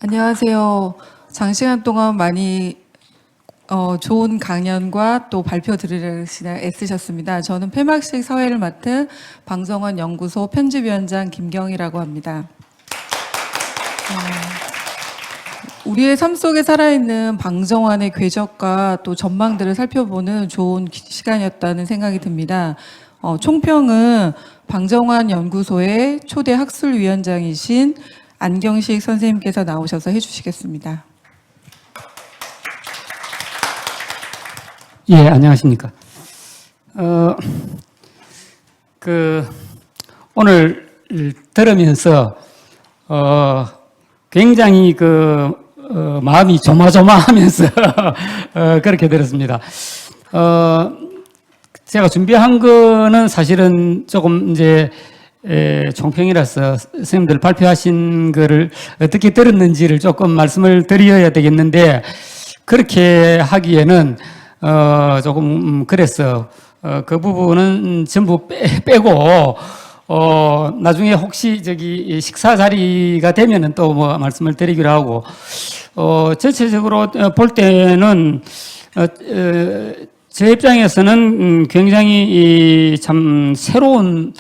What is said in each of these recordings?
안녕하세요. 장시간 동안 많이 좋은 강연과 또 발표 들으시느라 애쓰셨습니다. 저는 폐막식 사회를 맡은 방정환 연구소 편집위원장 김경희라고 합니다. 우리의 삶 속에 살아있는 방정환의 궤적과 또 전망들을 살펴보는 좋은 시간이었다는 생각이 듭니다. 총평은 방정환 연구소의 초대 학술위원장이신 안경식 선생님께서 나오셔서 해주시겠습니다. 예, 안녕하십니까. 오늘 들으면서, 굉장히 마음이 조마조마하면서, 그렇게 들었습니다. 제가 준비한 거는 사실은 조금 이제, 총평이라서 선생님들 발표하신 거를 어떻게 들었는지를 조금 말씀을 드려야 되겠는데, 그렇게 하기에는, 조금, 그래서, 그 부분은 전부 빼고, 나중에 혹시 식사 자리가 되면은 또 뭐 말씀을 드리기로 하고, 전체적으로 볼 때는, 제 입장에서는 굉장히 참 새로운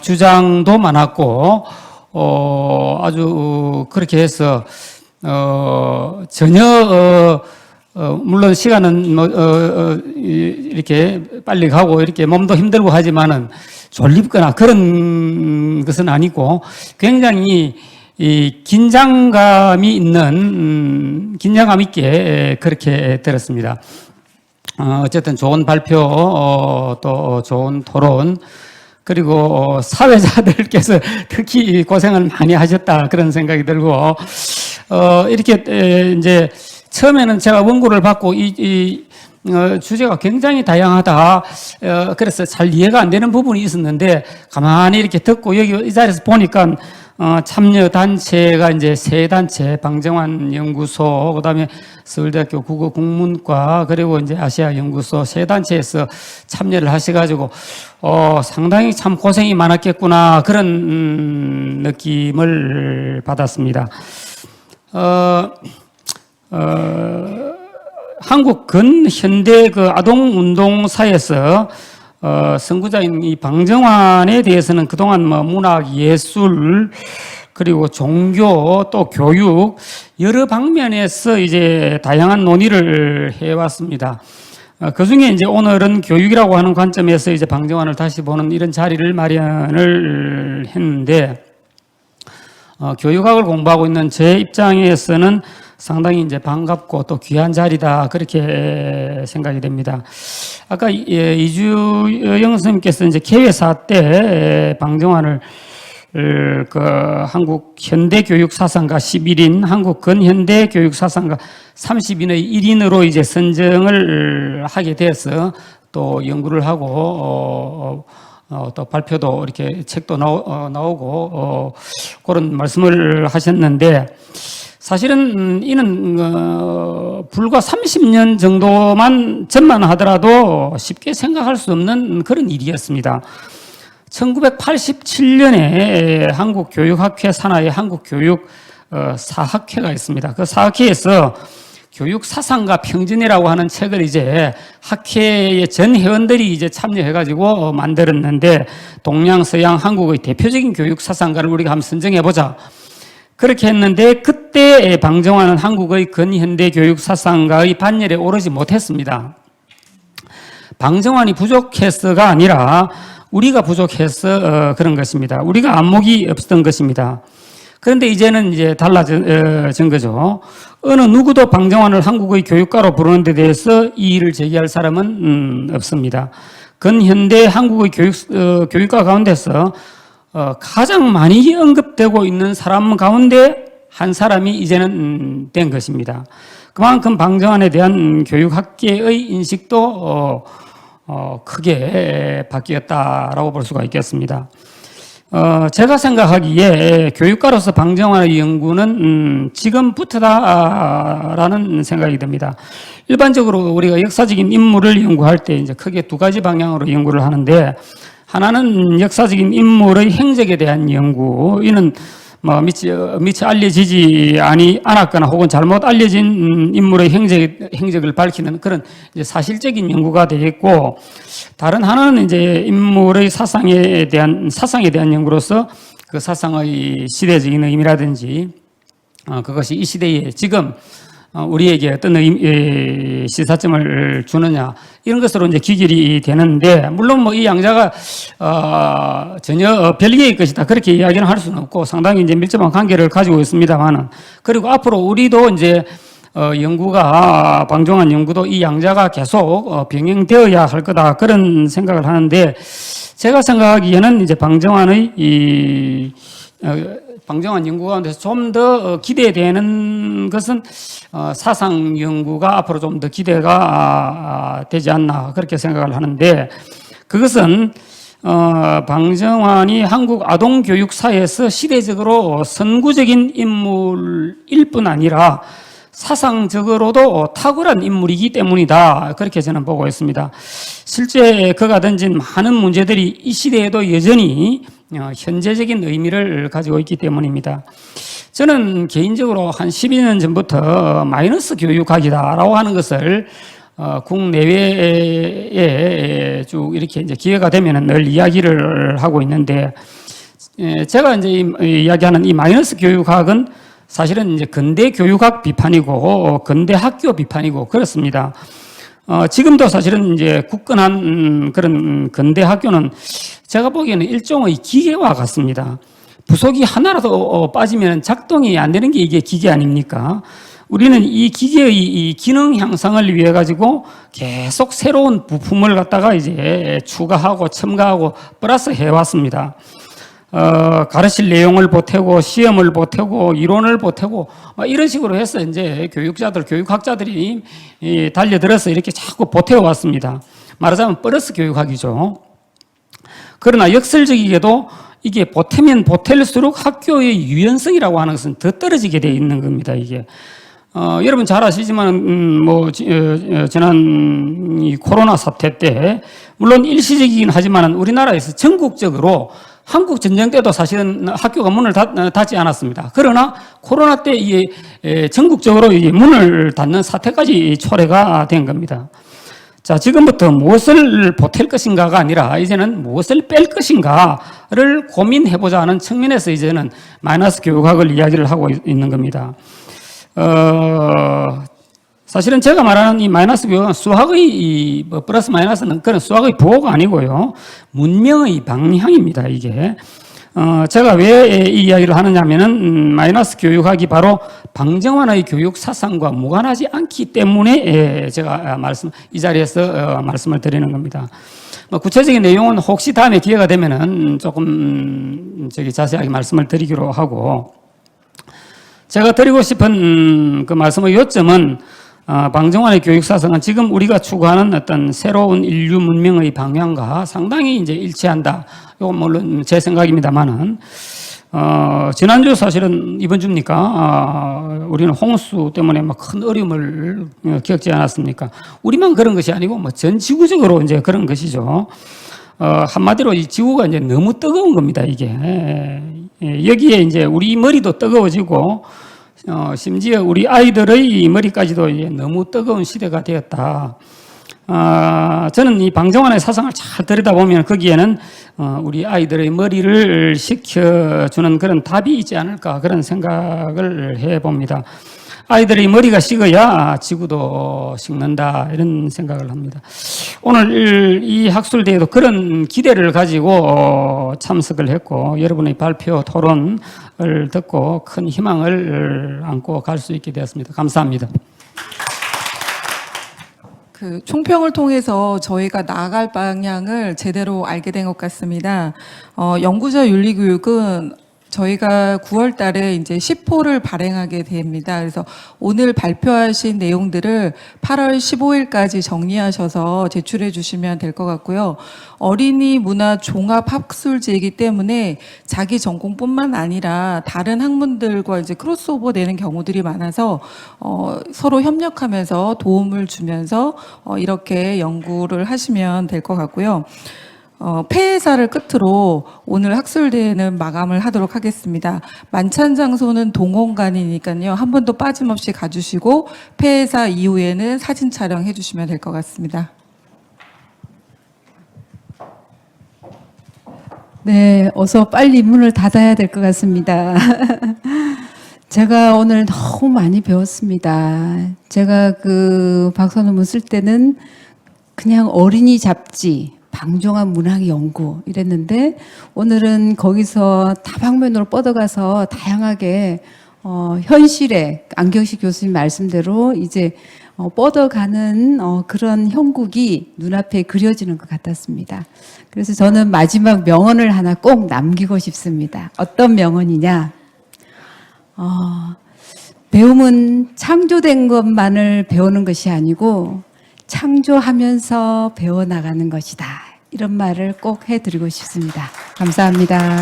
주장도 많았고, 아주 그렇게 해서, 전혀, 물론 시간은 이렇게 빨리 가고 이렇게 몸도 힘들고 하지만은 졸립거나 그런 것은 아니고 굉장히 이 긴장감이 있는, 긴장감 있게 그렇게 들었습니다. 어쨌든 좋은 발표, 또 좋은 토론, 그리고 사회자들께서 특히 고생을 많이 하셨다 그런 생각이 들고, 이렇게 이제 처음에는 제가 원고를 받고 주제가 굉장히 다양하다. 그래서 잘 이해가 안 되는 부분이 있었는데 가만히 이렇게 듣고 여기 이 자리에서 보니까 참여 단체가 이제 세 단체, 방정환 연구소, 그다음에 서울대학교 국어국문과, 그리고 이제 아시아 연구소 세 단체에서 참여를 하셔가지고 상당히 참 고생이 많았겠구나 그런 느낌을 받았습니다. 한국 근현대 아동운동사에서 선구자인 이 방정환에 대해서는 그동안 뭐 문학, 예술, 그리고 종교, 또 교육 여러 방면에서 이제 다양한 논의를 해왔습니다. 그 중에 이제 오늘은 교육이라고 하는 관점에서 이제 방정환을 다시 보는 이런 자리를 마련을 했는데, 교육학을 공부하고 있는 제 입장에서는 상당히 이제 반갑고 또 귀한 자리다 그렇게 생각이 됩니다. 아까 이주영 선생님께서 이제 개회사 때 방정환을 한국 현대 교육 사상가 11인, 한국 근현대 교육 사상가 30인의 1인으로 이제 선정을 하게 돼서 또 연구를 하고 또 발표도 이렇게 책도 나오고 그런 말씀을 하셨는데, 사실은 이는 불과 30년 정도만 전만 하더라도 쉽게 생각할 수 없는 그런 일이었습니다. 1987년에 한국교육학회 산하의 한국교육사학회가 있습니다. 그 사학회에서 교육사상가 평전이라고 하는 책을 이제 학회의 전 회원들이 이제 참여해가지고 만들었는데, 동양, 서양, 한국의 대표적인 교육사상가를 우리가 한번 선정해보자. 그렇게 했는데, 그때 방정환은 한국의 근현대 교육사상가의 반열에 오르지 못했습니다. 방정환이 부족해서가 아니라 우리가 부족해서 그런 것입니다. 우리가 안목이 없었던 것입니다. 그런데 이제는 이제 달라진 거죠. 어느 누구도 방정환을 한국의 교육가로 부르는 데 대해서 이의를 제기할 사람은 없습니다. 근현대 한국의 교육가 가운데서 가장 많이 언급되고 있는 사람 가운데 한 사람이 이제는 된 것입니다. 그만큼 방정환에 대한 교육학계의 인식도 크게 바뀌었다라고 볼 수가 있겠습니다. 제가 생각하기에 교육가로서 방정환의 연구는 지금부터다라는 생각이 듭니다. 일반적으로 우리가 역사적인 인물을 연구할 때 이제 크게 두 가지 방향으로 연구를 하는데, 하나는 역사적인 인물의 행적에 대한 연구, 이는 뭐 미처 알려지지 않았거나 혹은 잘못 알려진 인물의 행적을 밝히는 그런 이제 사실적인 연구가 되겠고, 다른 하나는 이제 인물의 사상에 대한 연구로서 그 사상의 시대적인 의미라든지 그것이 이 시대에 지금 우리에게 어떤 시사점을 주느냐, 이런 것으로 이제 귀결이 되는데, 물론 뭐 이 양자가 전혀 별개의 것이다 그렇게 이야기는 할 수는 없고 상당히 이제 밀접한 관계를 가지고 있습니다만은, 그리고 앞으로 우리도 이제 방종환 연구도 이 양자가 계속 병행되어야 할 거다 그런 생각을 하는데, 제가 생각하기에는 이제 방정환 연구 가운데서 좀 더 기대되는 것은 사상 연구가 앞으로 좀 더 기대가 되지 않나 그렇게 생각을 하는데, 그것은 방정환이 한국 아동교육사에서 시대적으로 선구적인 인물일 뿐 아니라 사상적으로도 탁월한 인물이기 때문이다 그렇게 저는 보고 있습니다. 실제 그가 던진 많은 문제들이 이 시대에도 여전히 현재적인 의미를 가지고 있기 때문입니다. 저는 개인적으로 한 12년 전부터 마이너스 교육학이다라고 하는 것을 국내외에 쭉 이렇게 이제 기회가 되면 늘 이야기를 하고 있는데, 제가 이제 이야기하는 이 마이너스 교육학은 사실은 이제 근대 교육학 비판이고 근대 학교 비판이고 그렇습니다. 지금도 사실은 이제 굳건한 그런 근대 학교는 제가 보기에는 일종의 기계와 같습니다. 부속이 하나라도 빠지면 작동이 안 되는 게 이게 기계 아닙니까? 우리는 이 기계의 이 기능 향상을 위해 가지고 계속 새로운 부품을 갖다가 이제 추가하고 첨가하고 플러스 해왔습니다. 가르칠 내용을 보태고 시험을 보태고 이론을 보태고 이런 식으로 해서 이제 교육학자들이 달려들어서 이렇게 자꾸 보태어 왔습니다. 말하자면 플러스 교육학이죠. 그러나 역설적이게도 이게 보태면 보탤수록 학교의 유연성이라고 하는 것은 더 떨어지게 되어 있는 겁니다. 이게 여러분 잘 아시지만 지난 이 코로나 사태 때 물론 일시적이긴 하지만 우리나라에서 전국적으로 한국 전쟁 때도 사실은 학교가 문을 닫지 않았습니다. 그러나 코로나 때 이게 전국적으로 이 문을 닫는 사태까지 초래가 된 겁니다. 자, 지금부터 무엇을 보탤 것인가가 아니라 이제는 무엇을 뺄 것인가를 고민해보자 하는 측면에서 이제는 마이너스 교육학을 이야기를 하고 있는 겁니다. 사실은 제가 말하는 이 마이너스 교육은 수학의 플러스 마이너스는 그런 수학의 부호가 아니고요. 문명의 방향입니다, 이게. 제가 왜 이 이야기를 하느냐면은 마이너스 교육학이 바로 방정환의 교육 사상과 무관하지 않기 때문에 제가 이 자리에서 말씀을 드리는 겁니다. 구체적인 내용은 혹시 다음에 기회가 되면은 조금 자세하게 말씀을 드리기로 하고, 제가 드리고 싶은 그 말씀의 요점은 방정환의 교육 사상은 지금 우리가 추구하는 어떤 새로운 인류 문명의 방향과 상당히 이제 일치한다. 이건 물론 제 생각입니다만은, 지난주 사실은 이번 주입니까? 우리는 홍수 때문에 막 큰 어려움을 겪지 않았습니까? 우리만 그런 것이 아니고 뭐 전 지구적으로 이제 그런 것이죠. 한마디로 이 지구가 이제 너무 뜨거운 겁니다, 이게. 여기에 이제 우리 머리도 뜨거워지고, 심지어 우리 아이들의 머리까지도 너무 뜨거운 시대가 되었다. 저는 이 방정환의 사상을 잘 들여다보면 거기에는 우리 아이들의 머리를 식혀주는 그런 답이 있지 않을까 그런 생각을 해봅니다. 아이들의 머리가 식어야 지구도 식는다 이런 생각을 합니다. 오늘 이 학술대회도 그런 기대를 가지고 참석을 했고 여러분의 발표 토론을 듣고 큰 희망을 안고 갈 수 있게 되었습니다. 감사합니다. 그 총평을 통해서 저희가 나아갈 방향을 제대로 알게 된 것 같습니다. 연구자 윤리교육은 저희가 9월 달에 이제 10호를 발행하게 됩니다. 그래서 오늘 발표하신 내용들을 8월 15일까지 정리하셔서 제출해 주시면 될 것 같고요. 어린이 문화 종합 학술제이기 때문에 자기 전공뿐만 아니라 다른 학문들과 이제 크로스오버 되는 경우들이 많아서 서로 협력하면서 도움을 주면서 이렇게 연구를 하시면 될 것 같고요. 폐회사를 끝으로 오늘 학술대회는 마감을 하도록 하겠습니다. 만찬 장소는 동원관이니까요. 한 번도 빠짐없이 가주시고 폐회사 이후에는 사진 촬영해 주시면 될 것 같습니다. 네, 어서 빨리 문을 닫아야 될 것 같습니다. 제가 오늘 너무 많이 배웠습니다. 제가 그 박사 논문 쓸 때는 그냥 어린이 잡지, 방종한 문학 연구 이랬는데 오늘은 거기서 다방면으로 뻗어가서 다양하게 현실에 안경식 교수님 말씀대로 이제 뻗어가는 그런 형국이 눈앞에 그려지는 것 같았습니다. 그래서 저는 마지막 명언을 하나 꼭 남기고 싶습니다. 어떤 명언이냐? 배움은 창조된 것만을 배우는 것이 아니고 창조하면서 배워나가는 것이다. 이런 말을 꼭 해드리고 싶습니다. 감사합니다.